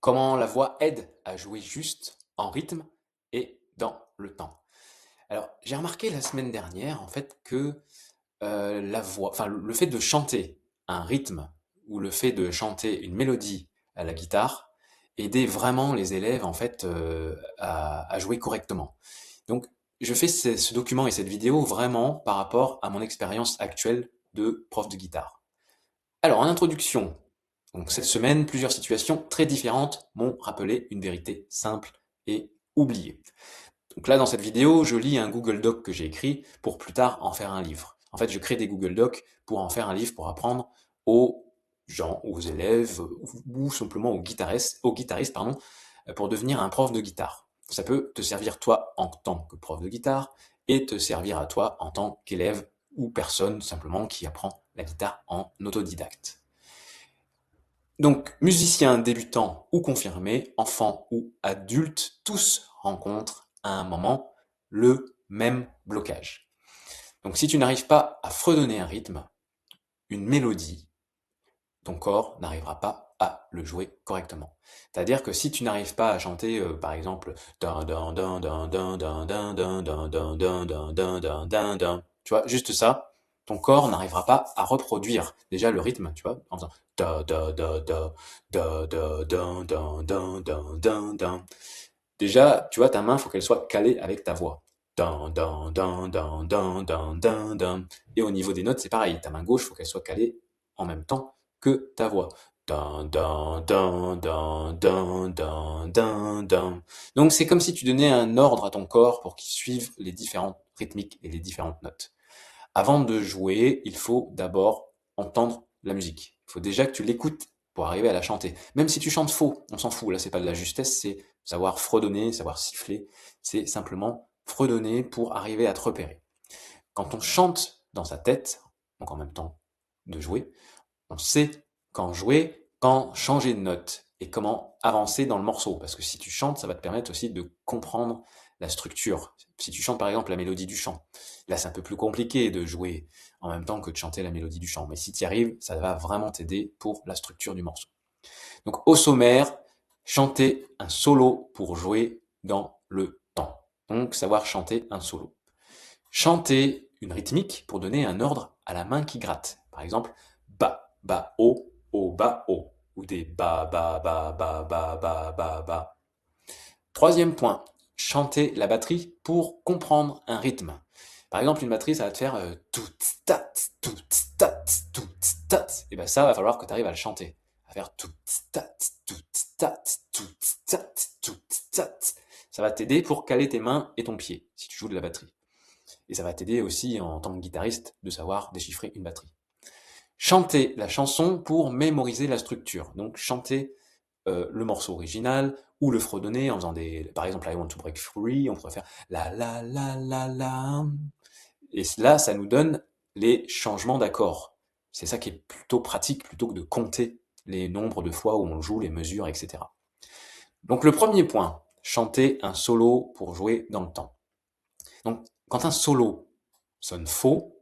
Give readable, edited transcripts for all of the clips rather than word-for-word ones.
Comment la voix aide à jouer juste, en rythme et dans le temps. Alors, j'ai remarqué la semaine dernière, en fait, que la voix, enfin, le fait de chanter un rythme ou le fait de chanter une mélodie à la guitare aidait vraiment les élèves, en fait, à jouer correctement. Donc, je fais ce document et cette vidéo vraiment par rapport à mon expérience actuelle de prof de guitare. Alors, en introduction, donc cette semaine, plusieurs situations très différentes m'ont rappelé une vérité simple et oubliée. Donc là, dans cette vidéo, je lis un Google Doc que j'ai écrit pour plus tard en faire un livre. En fait, je crée des Google Docs pour en faire un livre pour apprendre aux gens, aux élèves ou simplement aux guitaristes, pardon, pour devenir un prof de guitare. Ça peut te servir toi en tant que prof de guitare et te servir à toi en tant qu'élève ou personne simplement qui apprend la guitare en autodidacte. Donc, musiciens débutants ou confirmés, enfants ou adultes, tous rencontrent à un moment le même blocage. Donc, si tu n'arrives pas à fredonner un rythme, une mélodie, ton corps n'arrivera pas à le jouer correctement. C'est-à-dire que si tu n'arrives pas à chanter, par exemple, tu vois, juste ça, ton corps n'arrivera pas à reproduire déjà le rythme, tu vois, en faisant déjà, tu vois, ta main, faut qu'elle soit calée avec ta voix. Et au niveau des notes, c'est pareil. Ta main gauche, faut qu'elle soit calée en même temps que ta voix. Donc c'est comme si tu donnais un ordre à ton corps pour qu'il suive les différentes rythmiques et les différentes notes. Avant de jouer, il faut d'abord entendre la musique. Il faut déjà que tu l'écoutes pour arriver à la chanter. Même si tu chantes faux, on s'en fout. Là, c'est pas de la justesse, c'est savoir fredonner, savoir siffler. C'est simplement fredonner pour arriver à te repérer. Quand on chante dans sa tête, donc en même temps de jouer, on sait quand jouer, quand changer de note et comment avancer dans le morceau. Parce que si tu chantes, ça va te permettre aussi de comprendre la structure. Si tu chantes par exemple la mélodie du chant, là c'est un peu plus compliqué de jouer en même temps que de chanter la mélodie du chant. Mais si tu y arrives, ça va vraiment t'aider pour la structure du morceau. Donc au sommaire, chanter un solo pour jouer dans le temps. Donc savoir chanter un solo. Chanter une rythmique pour donner un ordre à la main qui gratte. Par exemple, ba, ba, o, ba, o. Ou des ba, ba, ba, ba, ba, ba, ba, ba. Troisième point, chanter la batterie pour comprendre un rythme. Par exemple, une batterie, ça va te faire tout tat, tout tat, tout tat. Et ben ça, va falloir que tu arrives à le chanter. À faire tout tat, tout tat, tout tat, tout tat. Ça va t'aider pour caler tes mains et ton pied si tu joues de la batterie. Et ça va t'aider aussi en tant que guitariste de savoir déchiffrer une batterie. Chanter la chanson pour mémoriser la structure. Donc chanter le morceau original ou le fredonner en faisant par exemple I want to break free, on pourrait faire la la la la la. Et là, ça nous donne les changements d'accords. C'est ça qui est plutôt pratique plutôt que de compter les nombres de fois où on joue, les mesures, etc. Donc le premier point, chanter un solo pour jouer dans le temps. Donc quand un solo sonne faux,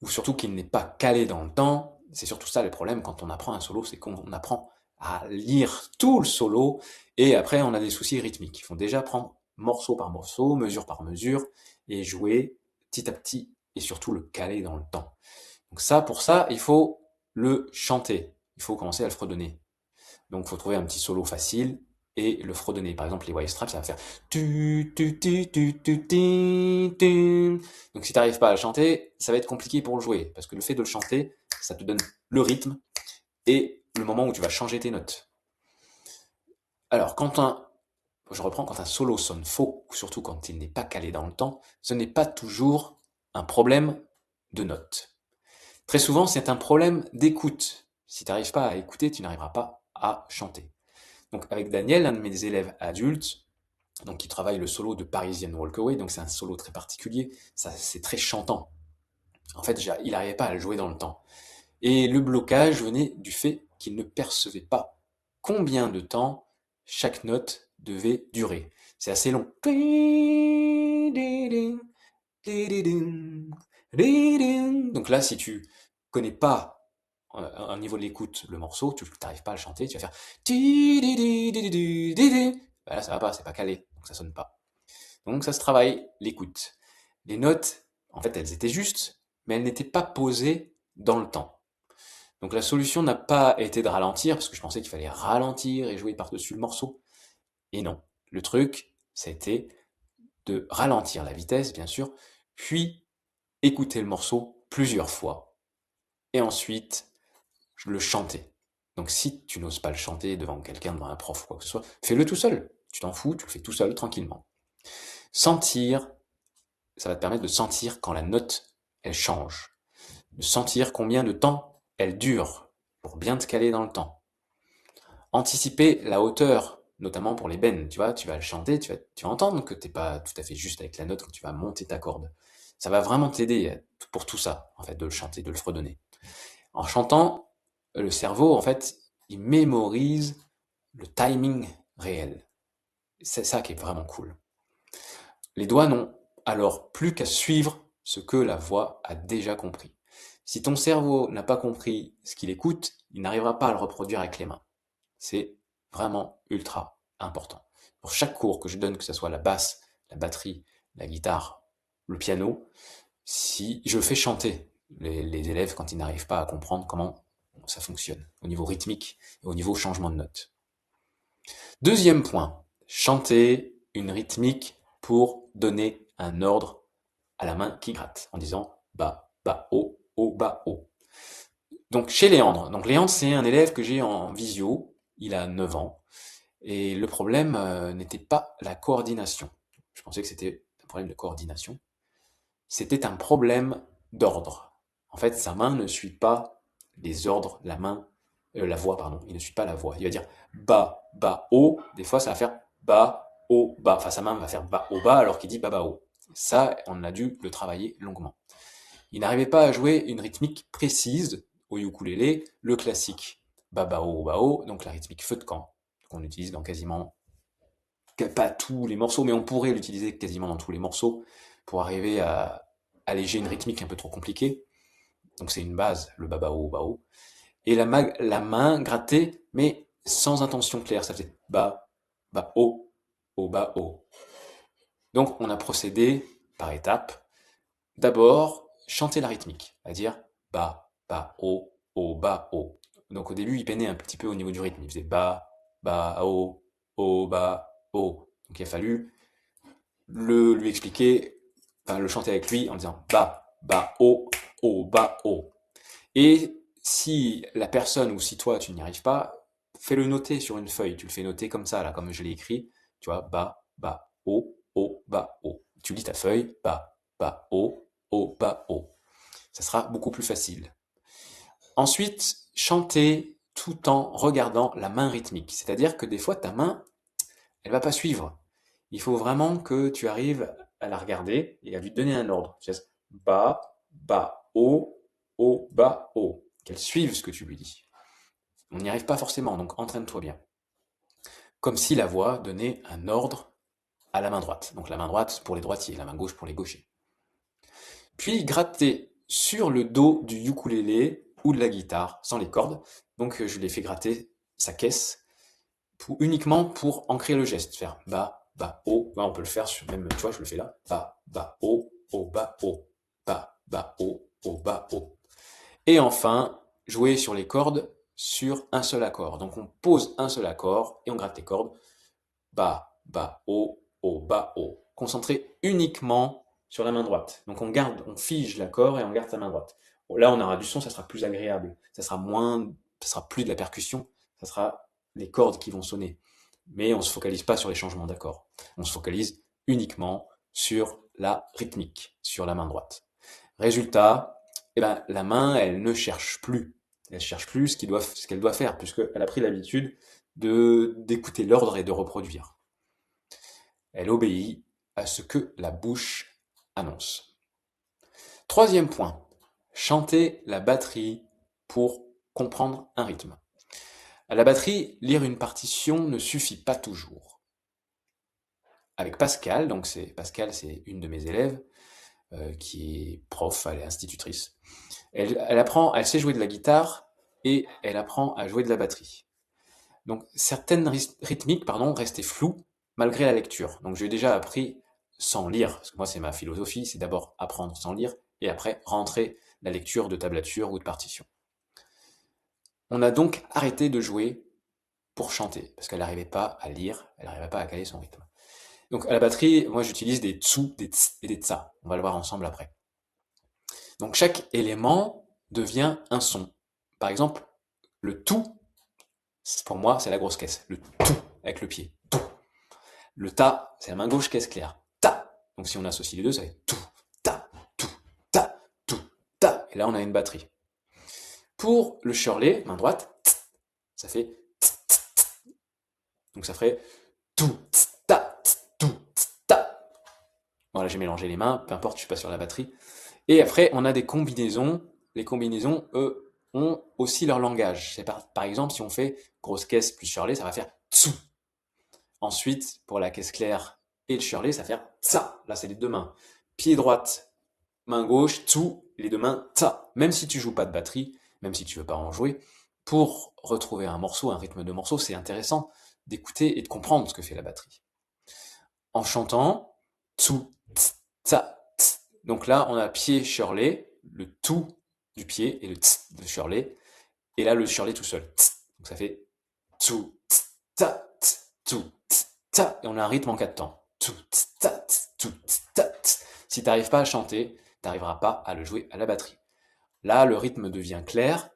ou surtout qu'il n'est pas calé dans le temps, c'est surtout ça le problème quand on apprend un solo, c'est qu'on apprend à lire tout le solo, et après on a des soucis rythmiques. Il faut déjà prendre morceau par morceau, mesure par mesure, et jouer petit à petit, et surtout le caler dans le temps. Donc ça, pour ça, il faut le chanter, il faut commencer à le fredonner. Donc il faut trouver un petit solo facile, et le fredonner. Par exemple, les White Stripes, ça va faire tu tu tu tu tu tu tu. Donc si tu n'arrives pas à le chanter, ça va être compliqué pour le jouer, parce que le fait de le chanter, ça te donne le rythme et le moment où tu vas changer tes notes. Alors je reprends, quand un solo sonne faux, ou surtout quand il n'est pas calé dans le temps, ce n'est pas toujours un problème de notes. Très souvent, c'est un problème d'écoute. Si tu n'arrives pas à écouter, tu n'arriveras pas à chanter. Donc avec Daniel, un de mes élèves adultes, donc qui travaille le solo de Parisian Walkaway, donc c'est un solo très particulier, ça c'est très chantant. En fait, il n'arrivait pas à le jouer dans le temps. Et le blocage venait du fait qu'il ne percevait pas combien de temps chaque note devait durer. C'est assez long. Donc là, si tu connais pas au niveau de l'écoute le morceau, tu n'arrives pas à le chanter, tu vas faire Bah là, ça va pas, c'est pas calé, donc ça sonne pas. Donc ça se travaille, l'écoute. Les notes, en fait, elles étaient justes, mais elles n'étaient pas posées dans le temps. Donc la solution n'a pas été de ralentir, parce que je pensais qu'il fallait ralentir et jouer par-dessus le morceau. Et non. Le truc, c'était de ralentir la vitesse, bien sûr, puis écouter le morceau plusieurs fois. Et ensuite, le chanter. Donc si tu n'oses pas le chanter devant quelqu'un, devant un prof ou quoi que ce soit, fais-le tout seul. Tu t'en fous, tu le fais tout seul, tranquillement. Sentir, ça va te permettre de sentir quand la note, elle change. De sentir combien de temps elle dure, pour bien te caler dans le temps. Anticiper la hauteur, notamment pour les bends, tu vois, tu vas le chanter, tu vas entendre que t'es pas tout à fait juste avec la note quand tu vas monter ta corde. Ça va vraiment t'aider pour tout ça, en fait, de le chanter, de le fredonner. En chantant, le cerveau, en fait, il mémorise le timing réel. C'est ça qui est vraiment cool. Les doigts n'ont alors plus qu'à suivre ce que la voix a déjà compris. Si ton cerveau n'a pas compris ce qu'il écoute, il n'arrivera pas à le reproduire avec les mains. C'est vraiment ultra important. Pour chaque cours que je donne, que ce soit la basse, la batterie, la guitare, le piano, si je fais chanter les élèves quand ils n'arrivent pas à comprendre comment ça fonctionne, au niveau rythmique et au niveau changement de notes. Deuxième point, chanter une rythmique pour donner un ordre à la main qui gratte, en disant ba, ba, o, ba, o. Donc chez Léandre, c'est un élève que j'ai en visio, il a 9 ans, et le problème n'était pas la coordination. Je pensais que c'était un problème de coordination. C'était un problème d'ordre. En fait, sa main ne suit pas les ordres, la voix, pardon, il ne suit pas la voix. Il va dire ba, ba, o, des fois ça va faire ba, o, ba. Enfin, sa main va faire ba, o, ba, alors qu'il dit ba, ba, o. Ça, on a dû le travailler longuement. Il n'arrivait pas à jouer une rythmique précise au ukulélé, le classique ba, ba, o, ba, o, donc la rythmique feu de camp, qu'on utilise dans quasiment pas tous les morceaux, mais on pourrait l'utiliser quasiment dans tous les morceaux pour arriver à alléger une rythmique un peu trop compliquée. Donc c'est une base, le babao, bao. Et la main grattée, mais sans intention claire. Ça faisait ba, ba, o, ba, o. Donc on a procédé par étapes. D'abord, chanter la rythmique, c'est-à-dire ba, ba, o, ba, o. Donc au début, il peinait un petit peu au niveau du rythme. Il faisait ba, ba, o, ba, o. Donc il a fallu lui expliquer, enfin le chanter avec lui en disant ba, ba, o, ba, o. Et si la personne ou si toi tu n'y arrives pas, fais-le noter sur une feuille. Tu le fais noter comme ça, là, comme je l'ai écrit. Tu vois, ba, ba, o, ba, o. Tu lis ta feuille, ba, ba, o, ba, o. Ça sera beaucoup plus facile. Ensuite, chanter tout en regardant la main rythmique. C'est-à-dire que des fois, ta main, elle va pas suivre. Il faut vraiment que tu arrives à la regarder et à lui donner un ordre. C'est ba, ba, o, ba, o. Qu'elle suive ce que tu lui dis. On n'y arrive pas forcément, donc entraîne-toi bien. Comme si la voix donnait un ordre à la main droite. Donc la main droite pour les droitiers, la main gauche pour les gauchers. Puis gratter sur le dos du ukulélé ou de la guitare, sans les cordes. Donc je l'ai fait gratter sa caisse uniquement pour ancrer le geste. Faire ba, ba, o. Là, on peut le faire sur même, tu vois, je le fais là. Ba, ba, o, ba, o. Ba, ba, o, ba, o. Et enfin, jouer sur les cordes sur un seul accord. Donc on pose un seul accord et on gratte les cordes. Ba, ba, o, ba, o. Concentré uniquement sur la main droite. Donc on fige l'accord et on garde sa main droite. Bon, là on aura du son, ça sera plus agréable. Ça sera plus de la percussion. Ça sera les cordes qui vont sonner. Mais on se focalise pas sur les changements d'accords. On se focalise uniquement sur la rythmique, sur la main droite. Résultat, eh ben, la main, elle ne cherche plus. Elle cherche plus ce qu'elle doit faire, puisqu'elle a pris l'habitude d'écouter l'ordre et de reproduire. Elle obéit à ce que la bouche annonce. Troisième point, chanter la batterie pour comprendre un rythme. À la batterie, lire une partition ne suffit pas toujours. Avec Pascal, Pascal, c'est une de mes élèves, qui est prof, elle est institutrice. Elle sait jouer de la guitare et elle apprend à jouer de la batterie. Donc certaines rythmiques restaient floues malgré la lecture. Donc j'ai déjà appris sans lire, parce que moi c'est ma philosophie, c'est d'abord apprendre sans lire, et après rentrer la lecture de tablature ou de partition. On a donc arrêté de jouer pour chanter, parce qu'elle n'arrivait pas à lire, elle n'arrivait pas à caler son rythme. Donc à la batterie, moi j'utilise des tsu, des ts et des tsa. On va le voir ensemble après. Donc chaque élément devient un son. Par exemple, le tout, pour moi, c'est la grosse caisse. Le tout avec le pied. Tout. Le ta, c'est la main gauche caisse claire. Ta. Donc si on associe les deux, ça fait tout, ta, tout, ta, tout, ta. Et là, on a une batterie. Pour le Shirley, main droite, ça fait donc ça ferait tout, ta, tout, ta. Voilà, j'ai mélangé les mains, peu importe, je suis pas sur la batterie. Et après, on a des combinaisons. Les combinaisons, eux, ont aussi leur langage. C'est par exemple, si on fait grosse caisse plus Shirley, ça va faire tsu. Ensuite, pour la caisse claire et le Shirley, ça va faire tsa. Là, c'est les deux mains. Pied droite, main gauche, tsu, les deux mains, tsa. Même si tu joues pas de batterie, même si tu veux pas en jouer, pour retrouver un morceau, un rythme de morceau, c'est intéressant d'écouter et de comprendre ce que fait la batterie. En chantant, tsu, tsa, tsa. Donc là, on a pied Shirley, le tout du pied et le tss de Shirley. Et là, le Shirley tout seul. Donc ça fait tsu, tsa, tsu, tsa. Et on a un rythme en 4 temps. Tsu, tsa, tsu, tsa. Si tu n'arrives pas à chanter, tu n'arriveras pas à le jouer à la batterie. Là, le rythme devient clair,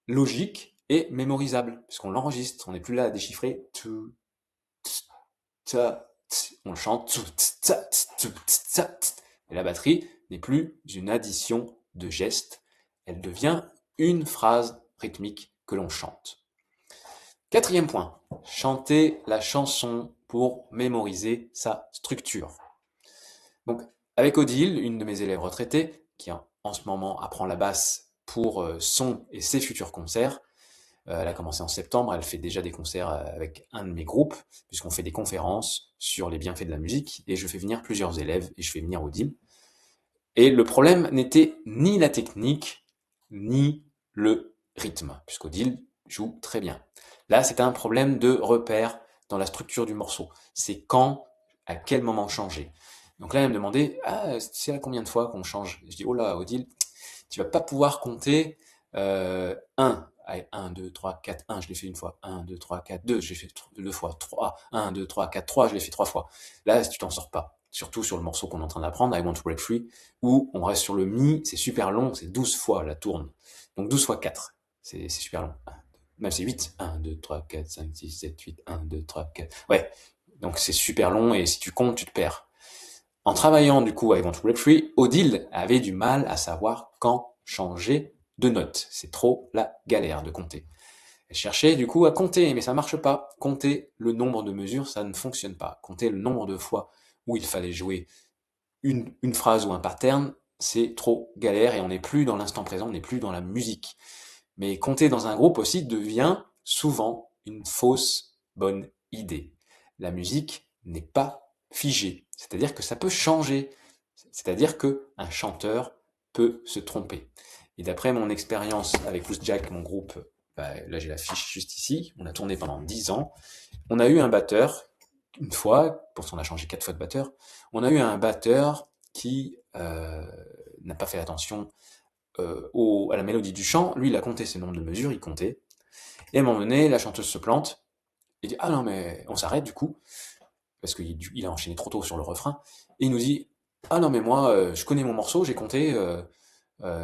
logique et mémorisable, puisqu'on l'enregistre. On n'est plus là à déchiffrer. Tsu, tsa, on le chante. Tsu, tsa, tsu, tsa. Et la batterie n'est plus une addition de gestes, elle devient une phrase rythmique que l'on chante. Quatrième point, chanter la chanson pour mémoriser sa structure. Donc, avec Odile, une de mes élèves retraitées, qui en ce moment apprend la basse pour son et ses futurs concerts, elle a commencé en septembre, elle fait déjà des concerts avec un de mes groupes, puisqu'on fait des conférences sur les bienfaits de la musique, et je fais venir plusieurs élèves, et je fais venir Odile. Et le problème n'était ni la technique, ni le rythme, puisqu'Odile joue très bien. Là, c'était un problème de repère dans la structure du morceau. C'est quand, à quel moment changer. Donc là, elle me demandait, c'est à combien de fois qu'on change? Je dis, oh là, Odile, tu vas pas pouvoir compter 1. Allez, 1, 2, 3, 4, 1, je l'ai fait une fois. 1, 2, 3, 4, 2, je l'ai fait deux fois. 3, 1, 2, 3, 4, 3, je l'ai fait 3 fois. Là, tu t'en sors pas. Surtout sur le morceau qu'on est en train d'apprendre, I Want to Break Free, où on reste sur le mi, c'est super long, c'est 12 fois la tourne. Donc 12 fois 4, c'est super long. Même c'est 8. 1, 2, 3, 4, 5, 6, 7, 8, 1, 2, 3, 4. Ouais, donc c'est super long et si tu comptes, tu te perds. En travaillant du coup I Want to Break Free, Odile avait du mal à savoir quand changer de note. C'est trop la galère de compter. Elle cherchait du coup à compter, mais ça marche pas. Compter le nombre de mesures, ça ne fonctionne pas. Compter le nombre de fois où il fallait jouer une phrase ou un pattern, c'est trop galère et on n'est plus dans l'instant présent, on n'est plus dans la musique. Mais compter dans un groupe aussi devient souvent une fausse bonne idée. La musique n'est pas figée, c'est-à-dire que ça peut changer, c'est-à-dire que un chanteur peut se tromper. Et d'après mon expérience avec Loose Jack, mon groupe, là j'ai la fiche juste ici, on a tourné pendant 10 ans, on a eu un batteur, une fois, pourtant on a changé 4 fois de batteur, on a eu un batteur qui n'a pas fait attention à la mélodie du chant. Lui, il a compté ses nombres de mesures, il comptait. Et à un moment donné, la chanteuse se plante, et dit, ah non, mais on s'arrête du coup, parce qu'il a enchaîné trop tôt sur le refrain, et il nous dit, ah non, mais moi, je connais mon morceau, j'ai compté,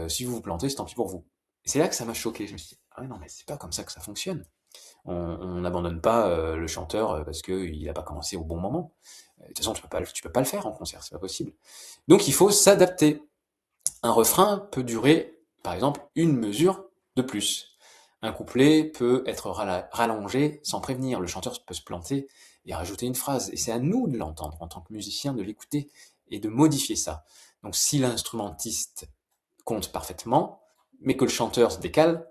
si vous vous plantez, c'est tant pis pour vous. Et c'est là que ça m'a choqué, je me suis dit, ah non, mais c'est pas comme ça que ça fonctionne. On n'abandonne pas le chanteur parce qu'il n'a pas commencé au bon moment. De toute façon, tu peux pas le faire en concert, c'est pas possible. Donc il faut s'adapter. Un refrain peut durer, par exemple, une mesure de plus. Un couplet peut être rallongé sans prévenir. Le chanteur peut se planter et rajouter une phrase. Et c'est à nous de l'entendre en tant que musicien, de l'écouter et de modifier ça. Donc si l'instrumentiste compte parfaitement, mais que le chanteur se décale,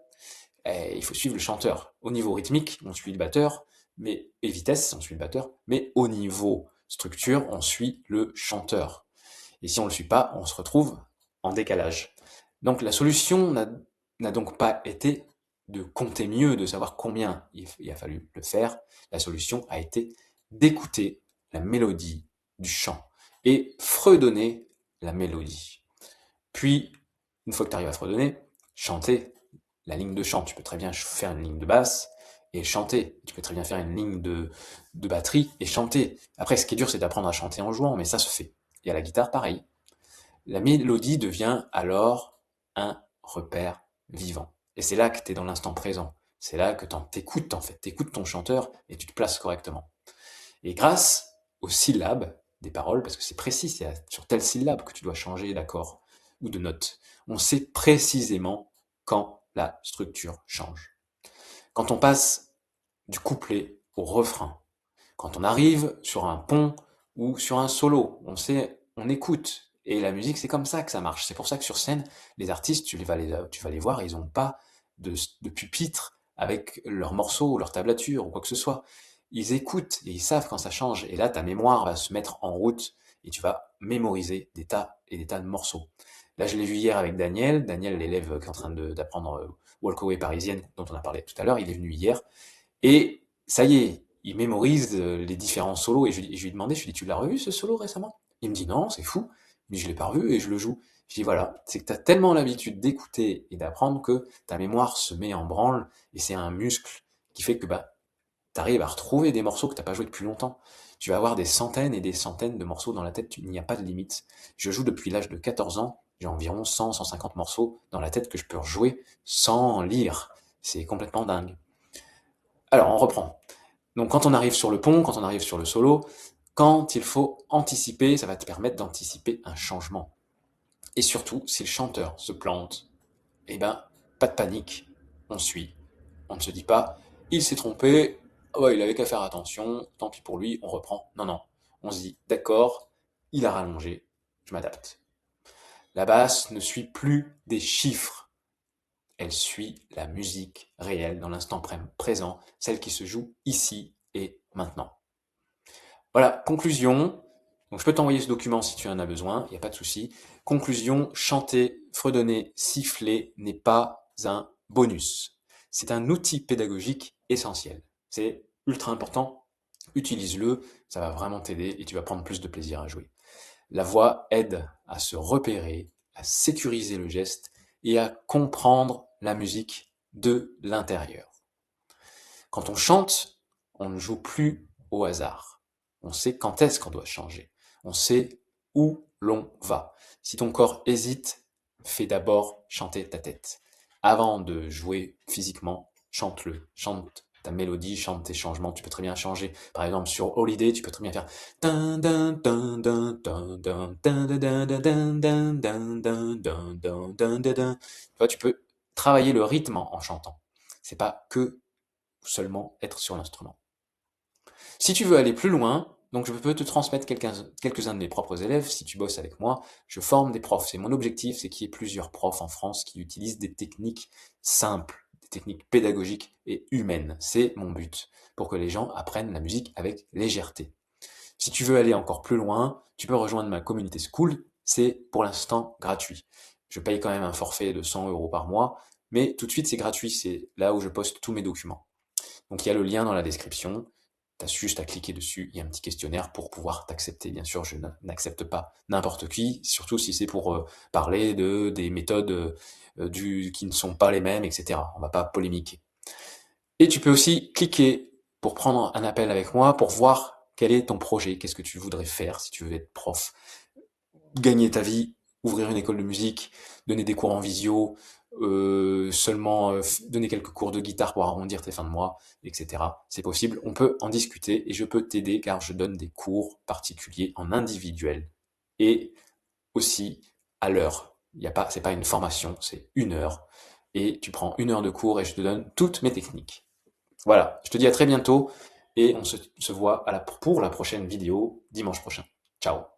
il faut suivre le chanteur. Au niveau rythmique, on suit le batteur, et vitesse, on suit le batteur, mais au niveau structure, on suit le chanteur. Et si on ne le suit pas, on se retrouve en décalage. Donc la solution n'a donc pas été de compter mieux, de savoir combien il a fallu le faire, la solution a été d'écouter la mélodie du chant et fredonner la mélodie. Puis, une fois que tu arrives à fredonner, chanter la ligne de chant. Tu peux très bien faire une ligne de basse et chanter. Tu peux très bien faire une ligne de batterie et chanter. Après, ce qui est dur, c'est d'apprendre à chanter en jouant, mais ça se fait. Et à la guitare, pareil. La mélodie devient alors un repère vivant. Et c'est là que tu es dans l'instant présent. C'est là que t'écoutes, en fait. T'écoutes ton chanteur et tu te places correctement. Et grâce aux syllabes des paroles, parce que c'est précis, c'est sur telle syllabe que tu dois changer d'accord ou de note, on sait précisément quand la structure change. Quand on passe du couplet au refrain, quand on arrive sur un pont ou sur un solo, on écoute. Et la musique, c'est comme ça que ça marche. C'est pour ça que sur scène, les artistes, tu vas les voir, ils n'ont pas de pupitre avec leurs morceaux ou leur tablature ou quoi que ce soit. Ils écoutent et ils savent quand ça change. Et là, ta mémoire va se mettre en route et tu vas mémoriser des tas et des tas de morceaux. Là, je l'ai vu hier avec Daniel, l'élève qui est en train d'apprendre Walkaway parisienne, dont on a parlé tout à l'heure. Il est venu hier. Et ça y est, il mémorise les différents solos. Et je lui ai demandé, je lui ai dit, tu l'as revu ce solo récemment? Il me dit, non, c'est fou. Mais je l'ai pas revu et je le joue. Je dis, voilà, c'est que tu as tellement l'habitude d'écouter et d'apprendre que ta mémoire se met en branle et c'est un muscle qui fait que tu arrives à retrouver des morceaux que tu n'as pas joués depuis longtemps. Tu vas avoir des centaines et des centaines de morceaux dans la tête, il n'y a pas de limite. Je joue depuis l'âge de 14 ans, j'ai environ 100, 150 morceaux dans la tête que je peux rejouer sans lire. C'est complètement dingue. Alors, on reprend. Donc, quand on arrive sur le pont, quand on arrive sur le solo, quand il faut anticiper, ça va te permettre d'anticiper un changement. Et surtout, si le chanteur se plante, eh ben, pas de panique, on suit. On ne se dit pas, il s'est trompé, oh, il avait qu'à faire attention, tant pis pour lui, on reprend. Non, non. On se dit, d'accord, il a rallongé, je m'adapte. La basse ne suit plus des chiffres, elle suit la musique réelle dans l'instant présent, celle qui se joue ici et maintenant. Voilà, conclusion. Donc je peux t'envoyer ce document si tu en as besoin, il n'y a pas de souci. Conclusion, chanter, fredonner, siffler n'est pas un bonus. C'est un outil pédagogique essentiel. C'est ultra important. Utilise-le, ça va vraiment t'aider et tu vas prendre plus de plaisir à jouer. La voix aide à se repérer, à sécuriser le geste et à comprendre la musique de l'intérieur. Quand on chante, on ne joue plus au hasard. On sait quand est-ce qu'on doit changer. On sait où l'on va. Si ton corps hésite, fais d'abord chanter ta tête. Avant de jouer physiquement, chante-le. Chante ta mélodie, chante tes changements. Tu peux très bien changer. Par exemple, sur Holiday, tu peux très bien faire tu peux travailler le rythme en chantant. C'est pas que seulement être sur l'instrument. Si tu veux aller plus loin, donc je peux te transmettre quelques-uns de mes propres élèves. Si tu bosses avec moi, je forme des profs. C'est mon objectif, c'est qu'il y ait plusieurs profs en France qui utilisent des techniques simples, des techniques pédagogiques et humaines. C'est mon but, pour que les gens apprennent la musique avec légèreté. Si tu veux aller encore plus loin, tu peux rejoindre ma communauté school. C'est pour l'instant gratuit. Je paye quand même un forfait de 100 € par mois, mais tout de suite c'est gratuit. C'est là où je poste tous mes documents. Donc il y a le lien dans la description. Tu as juste à cliquer dessus, il y a un petit questionnaire pour pouvoir t'accepter. Bien sûr, je n'accepte pas n'importe qui, surtout si c'est pour parler des méthodes qui ne sont pas les mêmes, etc. On va pas polémiquer. Et tu peux aussi cliquer pour prendre un appel avec moi, pour voir quel est ton projet, qu'est-ce que tu voudrais faire si tu veux être prof, gagner ta vie, ouvrir une école de musique, donner des cours en visio, seulement donner quelques cours de guitare pour arrondir tes fins de mois, etc. C'est possible, on peut en discuter et je peux t'aider car je donne des cours particuliers en individuel et aussi à l'heure. C'est pas une formation, c'est 1 heure et tu prends 1 heure de cours et je te donne toutes mes techniques. Voilà, je te dis à très bientôt et on se voit pour la prochaine vidéo dimanche prochain. Ciao.